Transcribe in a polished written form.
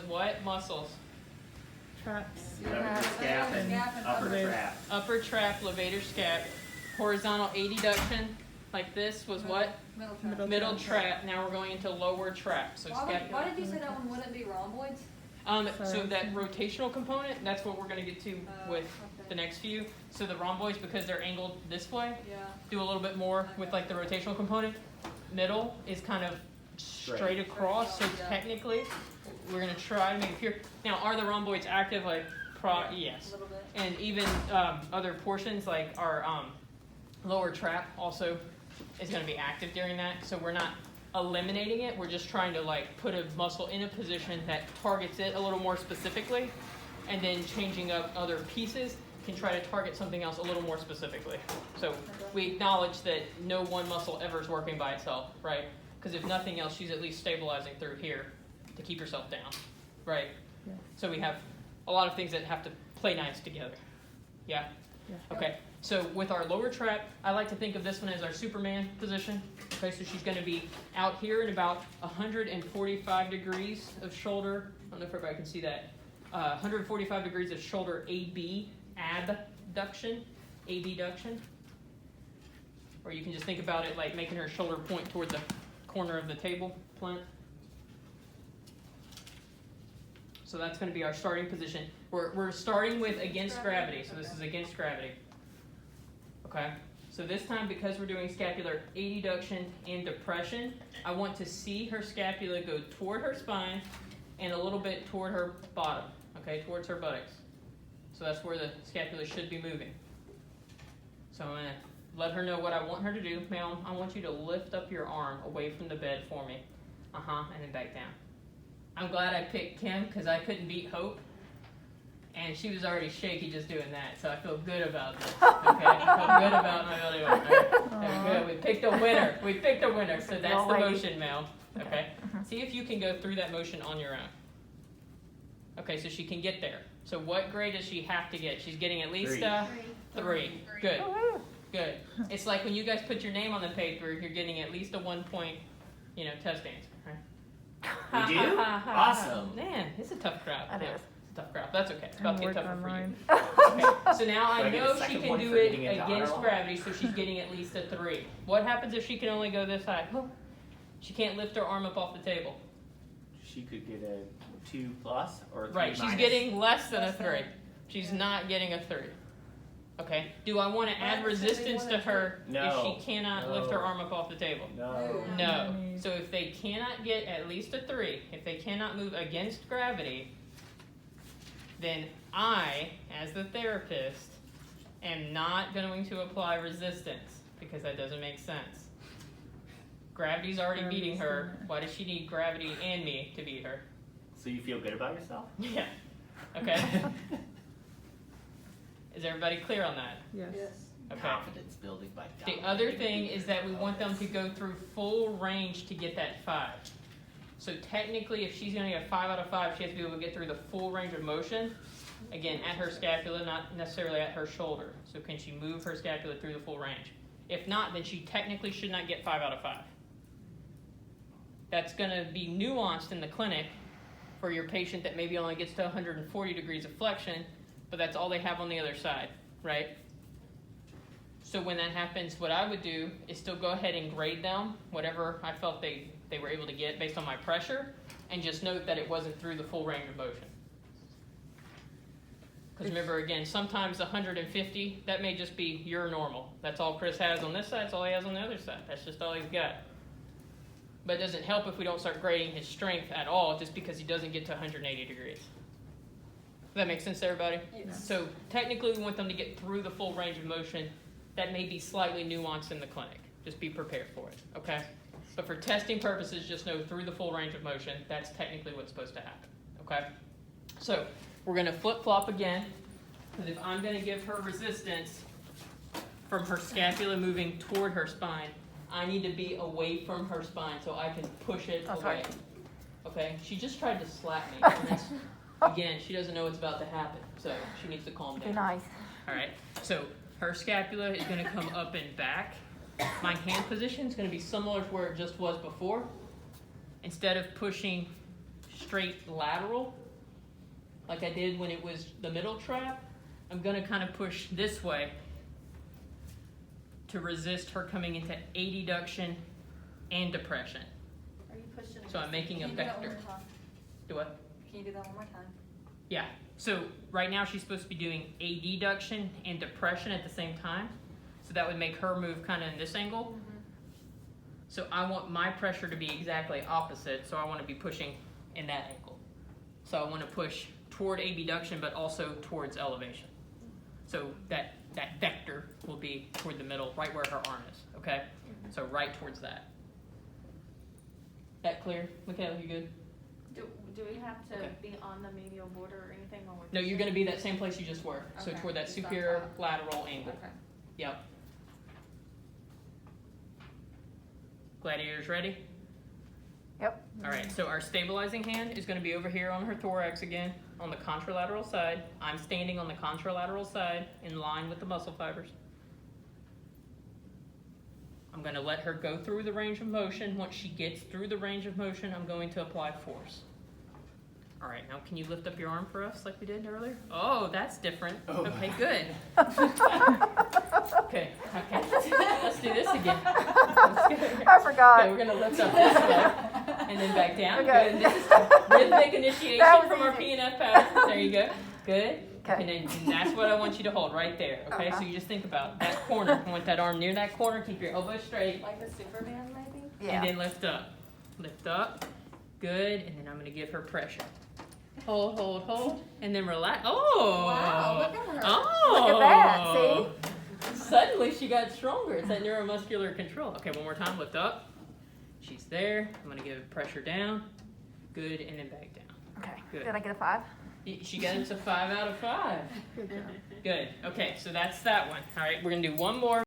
what muscles? Traps. Scap and upper trap. Upper trap, levator scap. Horizontal adduction, like this, was what? Middle trap. Now we're going into lower trap. So why did you say that one wouldn't be rhomboids? So that rotational component, that's what we're going to get to with the next few. So the rhomboids, because they're angled this way, do a little bit more with like the rotational component. Middle is kind of straight across, so technically we're going to try to make it pure. Now, are the rhomboids active? Like, yes. A little bit. And even other portions like our lower trap also is going to be active during that. So we're not eliminating it. We're just trying to like put a muscle in a position that targets it a little more specifically, and then changing up other pieces can try to target something else a little more specifically. So we acknowledge that no one muscle ever is working by itself, right? Because if nothing else, she's at least stabilizing through here to keep herself down, right? Yeah. So we have a lot of things that have to play nice together. Yeah? Okay, so with our lower trap, I like to think of this one as our Superman position. Okay, so she's going to be out here at about 145 degrees of shoulder. I don't know if everybody can see that. 145 degrees of shoulder AB, abduction, abduction. Or you can just think about it like making her shoulder point toward the corner of the table plant. So that's going to be our starting position. We're starting with against gravity. So this is against gravity. Okay. So this time, because we're doing scapular adduction and depression, I want to see her scapula go toward her spine and a little bit toward her bottom. Okay, towards her buttocks. So that's where the scapula should be moving. So I'm going to let her know what I want her to do. Ma'am, I want you to lift up your arm away from the bed for me. And then back down. I'm glad I picked Kim because I couldn't beat Hope. And she was already shaky just doing that. So I feel good about this. Okay? I feel good about my ability. Okay? Good. We picked a winner. We picked a winner. So that's the motion, Mel. Okay? See if you can go through that motion on your own. Okay, so she can get there. So what grade does she have to get? She's getting at least three. Good. Good. It's like when you guys put your name on the paper, you're getting at least a 1 point, test answer. Right? We do? Awesome. Man, it's a tough crowd. It's a tough crowd. That's okay. It's about to get tougher for you. Okay. So now I know she can do it against gravity, so she's getting at least a 3. What happens if she can only go this high? She can't lift her arm up off the table. She could get a 2 plus or a 3 Right, she's minus. getting less than a 3. She's not getting a 3. Okay, do I want to add resistance to her if she cannot lift her arm up off the table? No. So if they cannot get at least a 3, if they cannot move against gravity, then I, as the therapist, am not going to apply resistance because that doesn't make sense. Gravity's already beating her. Why does she need gravity and me to beat her? So you feel good about yourself? Yeah. Okay. Is everybody clear on that? Yes. Okay. Confidence building by The other thing is that we want them to go through full range to get that 5. So technically, if she's going to get a 5 out of 5, she has to be able to get through the full range of motion. Again, at her scapula, not necessarily at her shoulder. So can she move her scapula through the full range? If not, then she technically should not get 5 out of 5. That's going to be nuanced in the clinic for your patient that maybe only gets to 140 degrees of flexion, but that's all they have on the other side, right? So when that happens, what I would do is still go ahead and grade them, whatever I felt they were able to get based on my pressure, and just note that it wasn't through the full range of motion. Because remember, again, sometimes 150, that may just be your normal. That's all Chris has on this side, that's all he has on the other side. That's just all he's got. But it doesn't help if we don't start grading his strength at all just because he doesn't get to 180 degrees. Does that make sense to everybody? Yes. So technically we want them to get through the full range of motion. That may be slightly nuanced in the clinic. Just be prepared for it, okay? But for testing purposes, just know through the full range of motion, that's technically what's supposed to happen, okay? So we're going to flip-flop again, because if I'm going to give her resistance from her scapula moving toward her spine, I need to be away from her spine so I can push it away. Okay? She just tried to slap me. And that's, again, she doesn't know what's about to happen, so she needs to calm down. Be nice. All right? So her scapula is going to come up and back. My hand position is going to be similar to where it just was before. Instead of pushing straight lateral, like I did when it was the middle trap, I'm gonna kind of push this way to resist her coming into adduction and depression. Are you pushing? So I'm making a Can you do that one vector. more time? Do what? Can you do that one more time? Yeah. So right now she's supposed to be doing adduction and depression at the same time. So that would make her move kind of in this angle. So I want my pressure to be exactly opposite. So I want to be pushing in that angle. So I want to push toward abduction, but also towards elevation. So that vector will be toward the middle, right where her arm is. Okay. So right towards that. That clear, Michaela? You good? Do we have to Okay. be on the medial border or anything when we're No, you're going to be that same place you just were. So Okay, toward that just on superior top. lateral angle. Okay. Yep. Gladiators ready? Yep. All right, so our stabilizing hand is going to be over here on her thorax again, on the contralateral side. I'm standing on the contralateral side in line with the muscle fibers. I'm going to let her go through the range of motion. Once she gets through the range of motion, I'm going to apply force. All right, now can you lift up your arm for us like we did earlier? Oh, that's different. Oh. Okay, good. Okay, let's do this again. I forgot. Okay, we're going to lift up this way and then back down. Okay. Good. And this is rhythmic initiation That was from our easy. PNF pattern. There you go. Good. Okay. And then and that's what I want you to hold right there. Okay, so you just think about that corner. I want that arm near that corner. Keep your elbow straight. Like a Superman, maybe? Yeah. And then lift up. Lift up. Good. And then I'm going to give her pressure. Hold, hold, hold. And then relax. Oh. Wow, look at her. Oh. Look at that, see? Suddenly she got stronger. It's that neuromuscular control. Okay, one more time. Lift up. She's there. I'm going to give pressure down. Good. And then back down. Okay. Good. Did I get a 5? She got it to 5 out of 5. Good. Okay, so that's that one. All right, we're going to do one more.